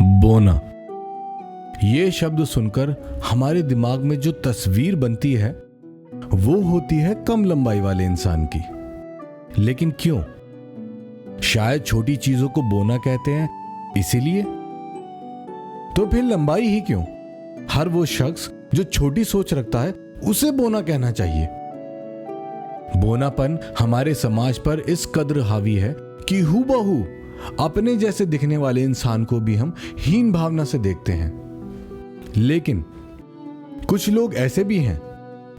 बोना, ये शब्द सुनकर हमारे दिमाग में जो तस्वीर बनती है वो होती है कम लंबाई वाले इंसान की। लेकिन क्यों? शायद छोटी चीजों को बोना कहते हैं इसीलिए। तो फिर लंबाई ही क्यों? हर वो शख्स जो छोटी सोच रखता है उसे बोना कहना चाहिए। बोनापन हमारे समाज पर इस कद्र हावी है कि हूबहू अपने जैसे दिखने वाले इंसान को भी हम हीन भावना से देखते हैं। लेकिन कुछ लोग ऐसे भी हैं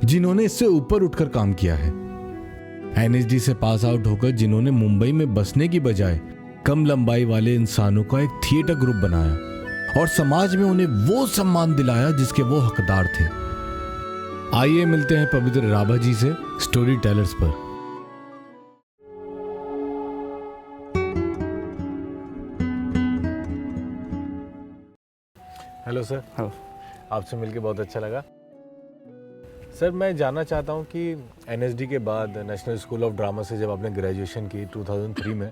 जिन्होंने इससे ऊपर उठकर काम किया है। एनएसडी से पास आउट होकर जिन्होंने मुंबई में बसने की बजाय कम लंबाई वाले इंसानों का एक थिएटर ग्रुप बनाया और समाज में उन्हें वो सम्मान दिलाया जिसके वो हकदार थे। आइए मिलते हैं पवित्र राभा जी से स्टोरी टेलर्स पर। Hello sir. हेलो। आपसे मिलके बहुत अच्छा लगा। सर मैं जानना चाहता हूँ कि एनएसडी के बाद नेशनल स्कूल ऑफ ड्रामा से जब आपने ग्रेजुएशन की 2003 में,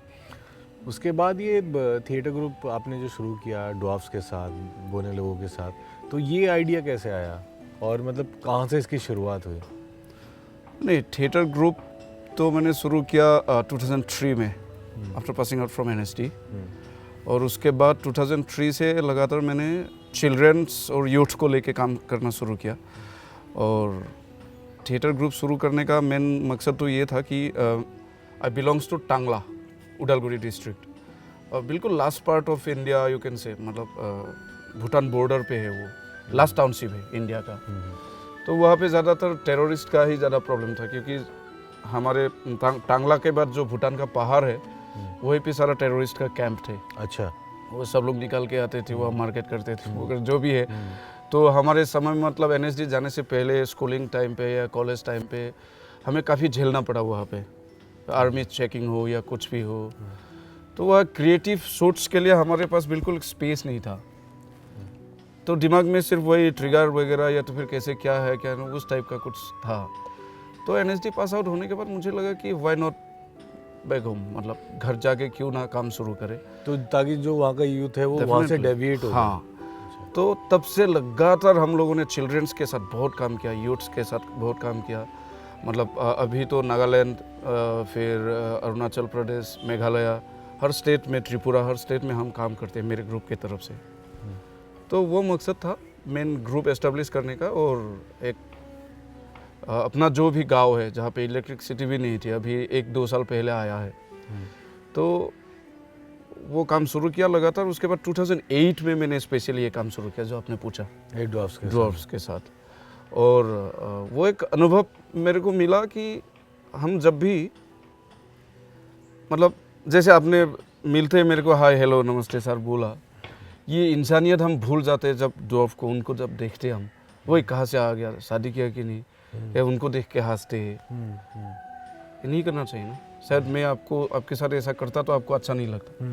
उसके बाद ये थिएटर ग्रुप आपने जो शुरू किया ड्वार्फ्स के साथ, बोने लोगों के साथ, तो ये आइडिया कैसे आया और मतलब कहाँ से इसकी शुरुआत हुई? नहीं, थिएटर ग्रुप तो मैंने शुरू किया 2003 में after passing out from NSD. और उसके बाद 2003 से लगातार मैंने चिल्ड्रंस और यूथ को लेके काम करना शुरू किया। और थिएटर ग्रुप शुरू करने का मेन मकसद तो ये था कि आई बिलोंग्स टू टांगला, उदालगुड़ी डिस्ट्रिक्ट, और बिल्कुल last part of India you can say, मतलब भूटान बॉर्डर पे है, वो लास्ट टाउनशिप है इंडिया का। तो वहाँ पे ज़्यादातर टेररिस्ट का ही ज़्यादा प्रॉब्लम था, क्योंकि हमारे टांगला के बाद जो भूटान का पहाड़ है वहीं पे सारा टेररिस्ट का कैंप थे। अच्छा। वो सब लोग निकाल के आते थे, वहाँ मार्केट करते थे, वो जो भी है। तो हमारे समय में मतलब एनएसडी जाने से पहले स्कूलिंग टाइम पे या कॉलेज टाइम पे हमें काफ़ी झेलना पड़ा वहाँ पे, आर्मी चेकिंग हो या कुछ भी हो। तो वह क्रिएटिव शूट्स के लिए हमारे पास बिल्कुल स्पेस नहीं था। तो दिमाग में सिर्फ वही ट्रिगर वगैरह या तो फिर कैसे क्या है क्या नहीं, उस टाइप का कुछ था। तो एनएसडी पास आउट होने के बाद मुझे लगा कि व्हाई नॉट बैक होम, मतलब घर जाके क्यों ना काम शुरू करे, तो ताकि जो वहाँ का यूथ है वो वहाँ से डेविएट हो। हाँ। तो तब से लगातार हम लोगों ने चिल्ड्रंस के साथ बहुत काम किया, यूथ्स के साथ बहुत काम किया। मतलब अभी तो नागालैंड, फिर अरुणाचल प्रदेश, मेघालय, हर स्टेट में, त्रिपुरा, हर स्टेट में हम काम करते हैं मेरे ग्रुप की तरफ से। तो वो मकसद था मेन ग्रुप एस्टेब्लिश करने का। और एक अपना जो भी गांव है जहाँ पे इलेक्ट्रिसिटी भी नहीं थी, अभी 1-2 साल पहले आया है, तो वो काम शुरू किया लगातार। उसके बाद 2008 में मैंने स्पेशली ये काम शुरू किया जो आपने पूछा, ड्वार्फ्स के साथ। और वो एक अनुभव मेरे को मिला कि हम जब भी, मतलब जैसे आपने मिलते मेरे को हाय हेलो नमस्ते सर बोला, ये इंसानियत हम भूल जाते हैं जब ड्वार्फ को, उनको जब देखते हम, वही कहाँ से आ गया, शादी किया कि नहीं, या उनको देख के हंसते हैं। ये नहीं करना चाहिए ना। शायद मैं आपके साथ ऐसा करता तो आपको अच्छा नहीं लगता।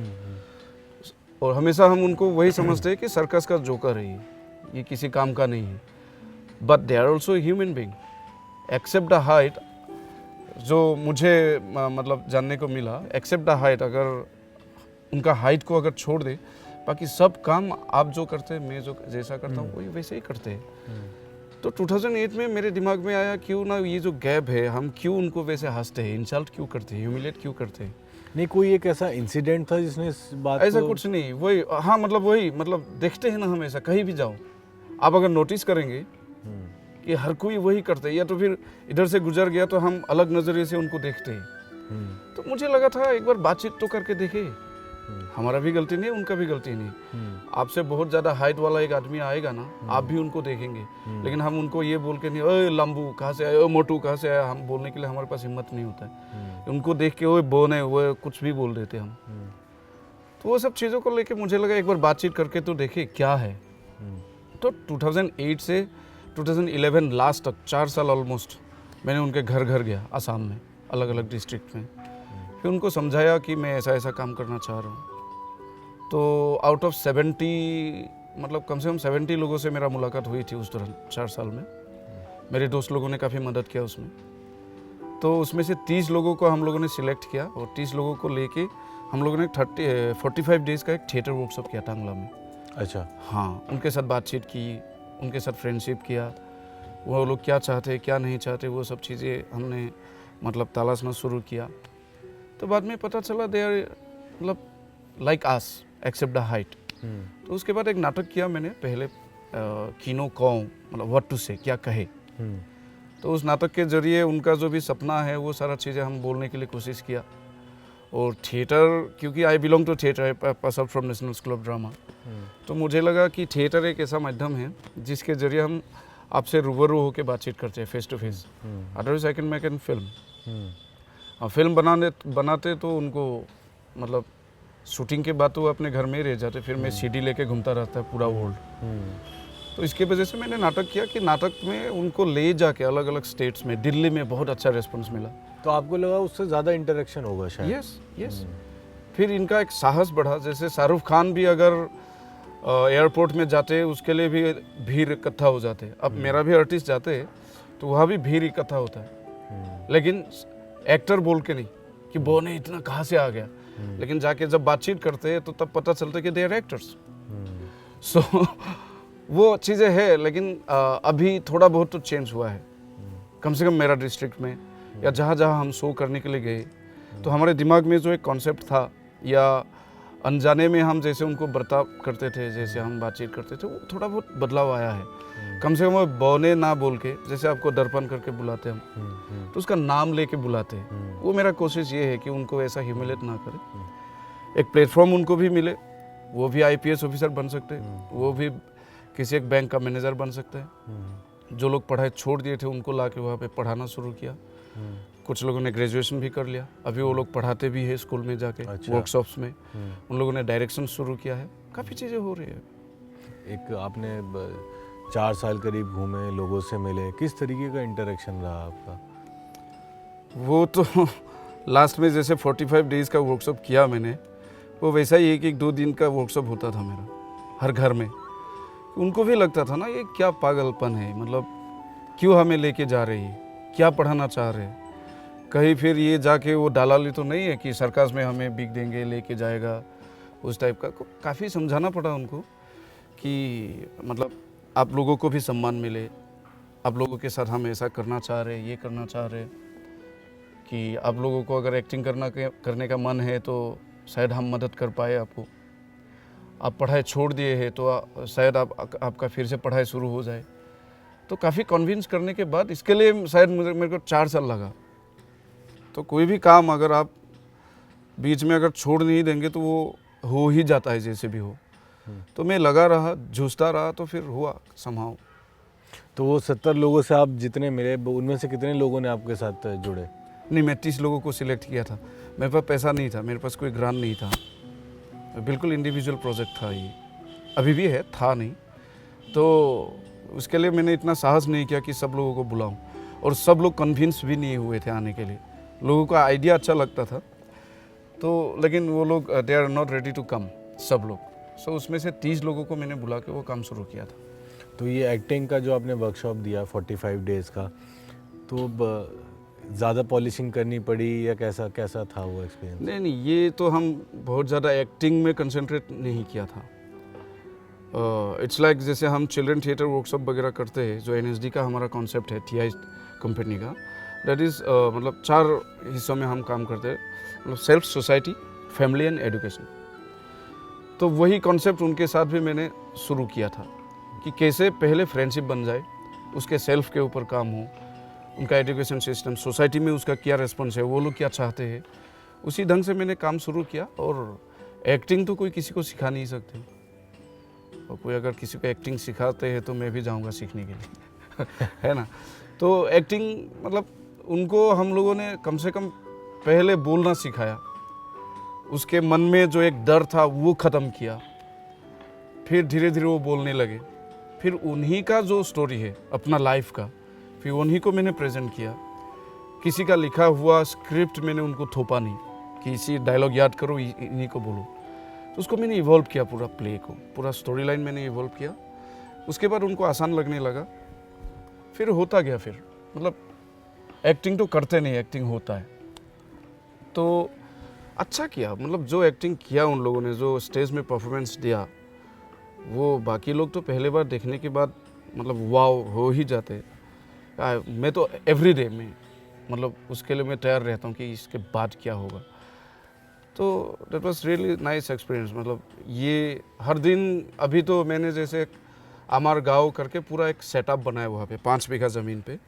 और हमेशा हम उनको वही समझते हैं कि सर्कस का जोकर है, ये किसी काम का नहीं है। But they are also human being, except the height. जो मुझे मतलब जानने को मिला, एक्सेप्ट द हाइट, अगर उनका हाइट को अगर छोड़ दे, बाकी सब काम आप जो करते हैं, मैं जो जैसा करता हूँ वही वैसे ही करते हैं। तो 2008 में मेरे दिमाग में आया, क्यों ना ये जो गैप है, हम क्यों उनको वैसे हंसते हैं, इंसल्ट क्यों करते हैं, ह्यूमिलेट क्यों करते हैं। नहीं, कोई एक ऐसा इंसिडेंट था जिसने इस बात ऐसा को... कुछ नहीं, वही, हाँ, मतलब वही, मतलब देखते हैं ना हमेशा, कहीं भी जाओ आप अगर नोटिस करेंगे कि हर कोई वही करते हैं, या तो फिर इधर से गुजर गया तो हम अलग नज़रिए से उनको देखते हैं। तो मुझे लगा था एक बार बातचीत तो करके देखे, हमारा भी गलती नहीं, उनका भी गलती नहीं। आपसे बहुत ज़्यादा हाइट वाला एक आदमी आएगा ना, आप भी उनको देखेंगे, लेकिन हम उनको ये बोल के नहीं, ओए लंबू कहाँ से आया, ओ मोटू कहाँ से आया, हम बोलने के लिए हमारे पास हिम्मत नहीं होता है। उनको देख के ओए बोन है, वो कुछ भी बोल देते हम। तो वो सब चीज़ों को लेके मुझे लगा एक बार बातचीत करके तो देखे क्या है। तो 2008 से 2011 लास्ट तक 4 साल ऑलमोस्ट मैंने उनके घर घर गया, आसाम में, अलग अलग डिस्ट्रिक्ट में। फिर उनको समझाया कि मैं ऐसा ऐसा काम करना चाह रहा हूँ। तो आउट ऑफ 70, मतलब कम से कम 70 लोगों से मेरा मुलाकात हुई थी उस दौरान 4 साल में। मेरे दोस्त लोगों ने काफ़ी मदद किया उसमें। तो उसमें से 30 लोगों को हम लोगों ने सिलेक्ट किया, और 30 लोगों को लेके हम लोगों ने 45 डेज़ का एक थिएटर वर्कशॉप किया टांगला में। अच्छा। हाँ, उनके साथ बातचीत की, उनके साथ फ्रेंडशिप किया, वो लोग क्या चाहते क्या नहीं चाहते वो सब चीज़ें हमने मतलब तलाशना शुरू किया। तो बाद में पता चला दे आर मतलब like as except the height. तो उसके बाद एक नाटक किया मैंने पहले, कीनो कौं, मतलब व्हाट टू से, क्या कहे। तो उस नाटक के जरिए उनका जो भी सपना है वो सारा चीज़ें हम बोलने के लिए कोशिश किया। और थिएटर, क्योंकि I belong to theatre, I pass out from National School of Drama, तो मुझे लगा कि थिएटर एक ऐसा माध्यम है जिसके जरिए हम आपसे रूबरू होकर बातचीत करते हैं, face to face. Otherwise I can make an film. Film बनाते तो उनको मतलब शूटिंग के बाद तो वो अपने घर में ही रह जाते, फिर मैं सीडी लेके घूमता रहता है पूरा वर्ल्ड। तो इसके वजह से मैंने नाटक किया कि नाटक में उनको ले जाके अलग अलग स्टेट्स में, दिल्ली में बहुत अच्छा रिस्पॉन्स मिला। तो आपको लगा उससे ज़्यादा इंटरेक्शन होगा शायद? यस। फिर इनका एक साहस बढ़ा, जैसे शाहरुख खान भी अगर एयरपोर्ट में जाते उसके लिए भी भीड़ इकट्ठा हो जाते। अब मेरा भी आर्टिस्ट जाते तो वहाँ भी भीड़ इकट्ठा होता है, लेकिन एक्टर बोल के नहीं कि वो ने इतना कहाँ से आ गया, लेकिन जाके जब बातचीत करते हैं तो तब पता चलता है कि दे आर एक्टर्स। सो वो चीज़ें है, लेकिन अभी थोड़ा बहुत तो चेंज हुआ है, कम से कम मेरा डिस्ट्रिक्ट में या जहाँ जहाँ हम शो करने के लिए गए, तो हमारे दिमाग में जो एक कॉन्सेप्ट था या अनजाने में हम जैसे उनको बर्ताव करते थे, जैसे हम बातचीत करते थे, वो थोड़ा बहुत बदलाव आया है। कम से कम वो बौने ना बोल के, जैसे आपको दर्पण करके बुलाते हम, तो उसका नाम लेके बुलाते हैं। वो मेरा कोशिश ये है कि उनको ऐसा ह्यूमिलेट ना करे, एक प्लेटफॉर्म उनको भी मिले, वो भी आईपीएस ऑफिसर बन सकते हैं, वो भी किसी एक बैंक का मैनेजर बन सकते हैं। जो लोग पढ़ाई छोड़ दिए थे उनको ला के वहाँ पे पढ़ाना शुरू किया। कुछ लोगों ने ग्रेजुएशन भी कर लिया, अभी वो लोग पढ़ाते भी है स्कूल में जाके, वर्कशॉप्स में। उन लोगों ने डायरेक्शन शुरू किया है, काफ़ी चीज़ें हो रही है। एक आपने 4 साल करीब घूमे, लोगों से मिले, किस तरीके का इंटरेक्शन रहा आपका? वो तो लास्ट में जैसे 45 डेज़ का वर्कशॉप किया मैंने, वो वैसा ही 1-2 दिन का वर्कशॉप होता था मेरा हर घर में। उनको भी लगता था ना ये क्या पागलपन है, मतलब क्यों हमें लेके जा रही है, क्या पढ़ाना चाह रहे हैं। कहीं फिर ये जाके वो दलाली तो नहीं है कि सरकार में हमें बिक देंगे, लेके जाएगा, उस टाइप का। काफ़ी समझाना पड़ा उनको कि मतलब आप लोगों को भी सम्मान मिले, आप लोगों के साथ हम ऐसा करना चाह रहे हैं, ये करना चाह रहे हैं, कि आप लोगों को अगर एक्टिंग करने का मन है तो शायद हम मदद कर पाए आपको। आप पढ़ाई छोड़ दिए हैं तो शायद आपका फिर से पढ़ाई शुरू हो जाए। तो काफ़ी कन्विंस करने के बाद, इसके लिए शायद मेरे को 4 साल लगा। तो कोई भी काम अगर आप बीच में अगर छोड़ नहीं देंगे तो वो हो ही जाता है जैसे भी हो। तो मैं लगा रहा, जूझता रहा, तो फिर हुआ संभाव। तो वो 70 लोगों से आप जितने मिले, उनमें से कितने लोगों ने आपके साथ जुड़े? नहीं, मैं 30 लोगों को सिलेक्ट किया था। मेरे पास पैसा नहीं था, मेरे पास कोई ग्रांट नहीं था, बिल्कुल इंडिविजुअल प्रोजेक्ट था ये, अभी भी है, था नहीं। तो उसके लिए मैंने इतना साहस नहीं किया कि सब लोगों को बुलाऊं, और सब लोग कन्विंस भी नहीं हुए थे आने के लिए। लोगों का आइडिया अच्छा लगता था, तो लेकिन वो लोग they are not ready to come, सब लोग। सो उसमें से 30 लोगों को मैंने बुला के वो काम शुरू किया था। तो ये एक्टिंग का जो आपने वर्कशॉप दिया 45 डेज़ का, तो ज़्यादा पॉलिशिंग करनी पड़ी या कैसा था वो एक्सपीरियंस? नहीं, ये तो हम बहुत ज़्यादा एक्टिंग में कंसंट्रेट नहीं किया था। इट्स लाइक जैसे हम चिल्ड्रन थिएटर वर्कशॉप वगैरह करते हैं, जो एनएसडी का हमारा कॉन्सेप्ट है, TI कंपनी का, दैट इज़ मतलब 4 हिस्सों में हम काम करते हैं, मतलब self, society, family and education. तो वही कॉन्सेप्ट उनके साथ भी मैंने शुरू किया था कि कैसे पहले फ्रेंडशिप बन जाए, उसके सेल्फ के ऊपर काम हो, उनका एजुकेशन सिस्टम, सोसाइटी में उसका क्या रिस्पॉन्स है, वो लोग क्या चाहते हैं, उसी ढंग से मैंने काम शुरू किया। और एक्टिंग तो कोई किसी को सिखा नहीं सकते, और कोई अगर किसी को एक्टिंग सिखाते हैं तो मैं भी जाऊंगा सीखने के लिए है ना। तो एक्टिंग मतलब उनको हम लोगों ने कम से कम पहले बोलना सिखाया, उसके मन में जो एक डर था वो ख़त्म किया, फिर धीरे धीरे वो बोलने लगे। फिर उन्हीं का जो स्टोरी है अपना लाइफ का, फिर उन्हीं को मैंने प्रेजेंट किया। किसी का लिखा हुआ स्क्रिप्ट मैंने उनको थोपा नहीं कि इसी डायलॉग याद करो, इन्हीं को बोलो। तो उसको मैंने इवॉल्व किया, पूरा प्ले को, पूरा स्टोरी लाइन मैंने इवॉल्व किया। उसके बाद उनको आसान लगने लगा, फिर होता गया। फिर मतलब एक्टिंग तो करते नहीं, एक्टिंग होता है। तो अच्छा किया, मतलब जो एक्टिंग किया उन लोगों ने, जो स्टेज में परफॉर्मेंस दिया, वो बाकी लोग तो पहले बार देखने के बाद मतलब वाव हो ही जाते हैं। मैं तो एवरीडे में मतलब उसके लिए मैं तैयार रहता हूँ कि इसके बाद क्या होगा। तो that was really nice experience. मतलब ये हर दिन, अभी तो मैंने जैसे आमार गाँव करके पूरा एक सेटअप बनाया वहाँ पे 5 बीघा ज़मीन पे,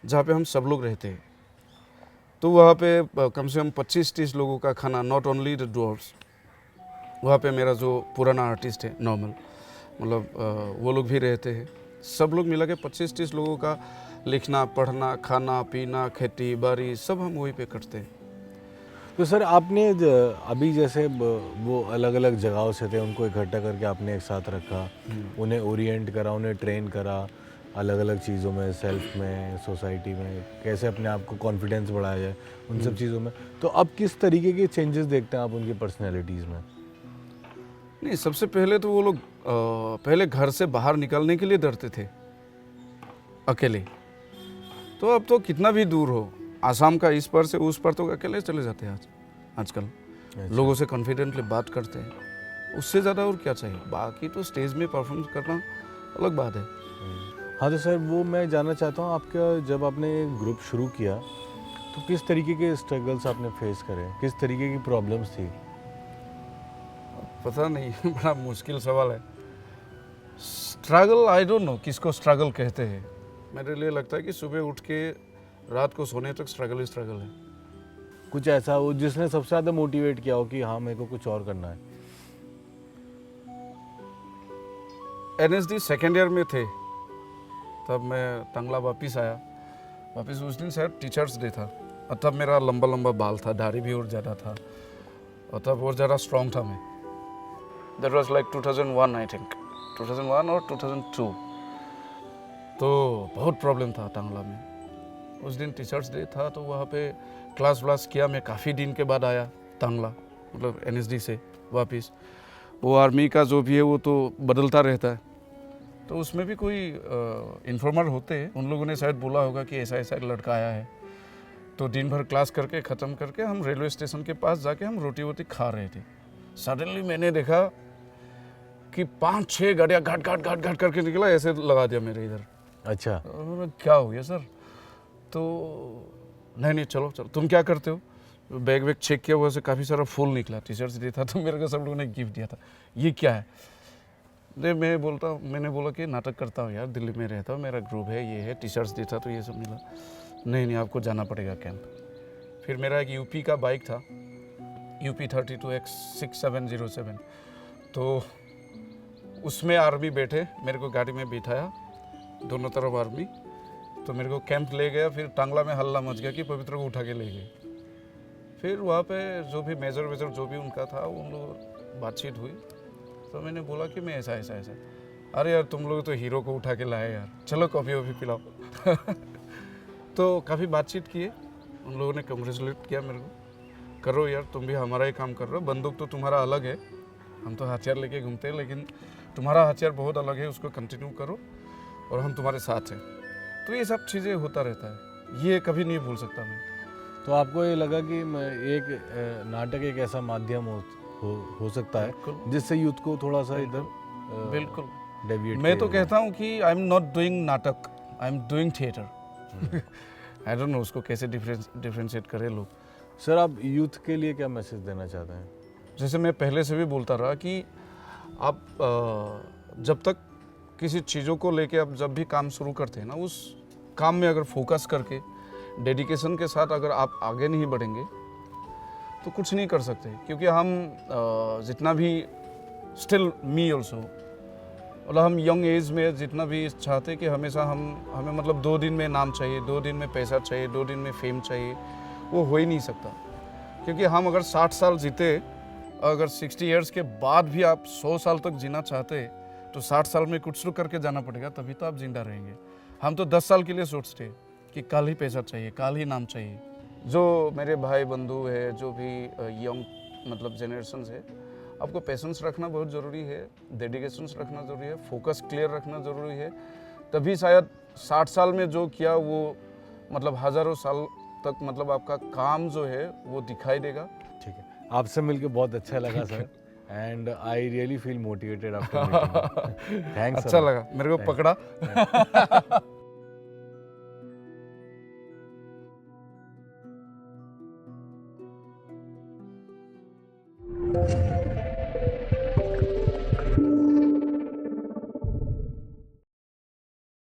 जहाँ पे हम सब लोग रहते हैं। तो वहाँ पे कम से कम 25-30 लोगों का खाना, नॉट ओनली द डॉर्स। वहाँ पे मेरा जो पुराना आर्टिस्ट है नॉर्मल, मतलब वो लोग भी रहते हैं। सब लोग मिला के 25-30 लोगों का लिखना, पढ़ना, खाना पीना, खेती बाड़ी सब हम वहीं पे करते हैं। तो सर आपने अभी जैसे वो अलग अलग जगहों से थे, उनको इकट्ठा करके आपने एक साथ रखा, उन्हें ओरिएंट करा, उन्हें ट्रेन करा अलग अलग चीज़ों में, सेल्फ में, सोसाइटी में, कैसे अपने आप को कॉन्फिडेंस बढ़ाया जाए उन सब चीज़ों में। तो अब किस तरीके के चेंजेस देखते हैं आप उनकी पर्सनैलिटीज़ में? नहीं, सबसे पहले तो वो लोग पहले घर से बाहर निकलने के लिए डरते थे अकेले। तो अब तो कितना भी दूर हो, आसाम का इस पर से उस पर तो अकेले चले जाते हैं आजकल। लोगों से कॉन्फिडेंटली बात करते हैं, उससे ज़्यादा और क्या चाहिए। बाकी तो स्टेज में परफॉर्म करना अलग बात है। हाँ तो सर वो मैं जानना चाहता हूँ, आपका जब आपने ग्रुप शुरू किया तो किस तरीके के स्ट्रगल्स आपने फेस करे, किस तरीके की प्रॉब्लम्स थी? पता नहीं बड़ा मुश्किल सवाल है। स्ट्रगल, आई डोंट नो किसको स्ट्रगल कहते हैं। मेरे लिए लगता है कि सुबह उठ के रात को सोने तक स्ट्रगल ही स्ट्रगल है। कुछ ऐसा हो जिसने सबसे ज़्यादा मोटिवेट किया हो कि हाँ मेरे को कुछ और करना है? NSD सेकेंड ईयर में थे तब मैं टंगला वापिस आया। वापिस उस दिन शायद टीचर्स डे था, और तब मेरा लंबा लंबा बाल था, दाढ़ी भी और ज़्यादा था, और तब और ज़्यादा स्ट्रॉन्ग था मैं। That was like 2001 I think, 2001 और 2002। तो बहुत प्रॉब्लम था टंगला में। उस दिन टीचर्स डे था तो वहाँ पे क्लास व्लास किया। मैं काफ़ी दिन के बाद आया टंगला, मतलब NSD से वापिस। वो आर्मी का जो भी है वो तो बदलता रहता है, तो उसमें भी कोई इन्फॉर्मर होते हैं, उन लोगों ने शायद बोला होगा कि ऐसा ऐसा एक लड़का आया है। तो दिन भर क्लास करके ख़त्म करके हम रेलवे स्टेशन के पास जाके हम रोटी वोटी खा रहे थे। सडनली मैंने देखा कि 5-6 गाड़ियाँ घाट घाट घाट घाट करके निकला, ऐसे लगा दिया मेरे इधर। अच्छा। उन्होंने क्या हो गया सर? तो नहीं चलो तुम क्या करते हो? बैग वैग चेक किया, वहाँ से काफ़ी सारा फूल निकला, टीचर्स डे था तो मेरे को सब लोगों ने गिफ्ट दिया था। ये क्या है? मैंने बोला कि नाटक करता हूँ यार, दिल्ली में रहता हूँ, मेरा ग्रुप है, ये है, टीचर्स डे था तो ये सब मिला। नहीं आपको जाना पड़ेगा कैंप। फिर मेरा एक यूपी का बाइक था, UP 32X6707, तो उसमें आर्मी बैठे, मेरे को गाड़ी में बिठाया, दोनों तरफ आर्मी। तो मेरे को कैंप ले गया। फिर टांगला में हल्ला मच गया कि पवित्र को उठा के ले गए। फिर वहाँ पे जो भी मेजर वेजर जो भी उनका था, उन लोग बातचीत हुई। तो मैंने बोला कि मैं ऐसा। अरे यार तुम लोग तो हीरो को उठा के लाए यार, चलो कॉफ़ी वॉफ़ी पिलाओ। तो काफ़ी बातचीत किए, उन लोगों ने कंग्रेचुलेट किया मेरे को, करो यार तुम भी हमारा ही काम कर रहे हो, बंदूक तो तुम्हारा अलग है, हम तो हथियार लेके घूमते हैं, लेकिन तुम्हारा हथियार बहुत अलग है, उसको कंटिन्यू करो और हम तुम्हारे साथ हैं। तो ये सब चीज़ें होता रहता है, ये कभी नहीं भूल सकता मैं। तो आपको ये लगा कि एक नाटक एक ऐसा माध्यम हो सकता है जिससे यूथ को थोड़ा सा इधर बिल्कुल डेविएट। मैं तो कहता हूँ कि आई एम नॉट डूइंग नाटक, I am doing theatre. I don't know उसको कैसे डिफ्रेंशिएट करें लोग। सर आप यूथ के लिए क्या मैसेज देना चाहते हैं? जैसे मैं पहले से भी बोलता रहा कि आप जब तक किसी चीज़ों को लेके आप जब भी काम शुरू करते हैं ना, उस काम में अगर फोकस करके डेडिकेशन के साथ अगर आप आगे नहीं बढ़ेंगे तो कुछ नहीं कर सकते। क्योंकि हम जितना भी स्टिल मी ऑल्सो, मतलब हम यंग एज में जितना भी चाहते कि हमेशा हमें मतलब 2 दिन में नाम चाहिए, 2 दिन में पैसा चाहिए, 2 दिन में फेम चाहिए, वो हो ही नहीं सकता। क्योंकि हम अगर 60 साल जीते, अगर 60 इयर्स के बाद भी आप 100 साल तक जीना चाहते तो 60 साल में कुछ तो करके जाना पड़ेगा, तभी तो आप जिंदा रहेंगे। हम तो 10 साल के लिए सोचते कि कल ही पैसा चाहिए, कल ही नाम चाहिए। जो मेरे भाई बंधु है, जो भी यंग मतलब जनरेशन है, आपको पेशेंस रखना बहुत ज़रूरी है, डेडिकेशन रखना ज़रूरी है, फोकस क्लियर रखना ज़रूरी है। तभी शायद 60 साल में जो किया वो मतलब हज़ारों साल तक मतलब आपका काम जो है वो दिखाई देगा। ठीक है, आपसे मिलकर बहुत अच्छा लगा sir. and I really feel motivated after meeting you. Thanks. अच्छा Arun. लगा मेरे को पकड़ा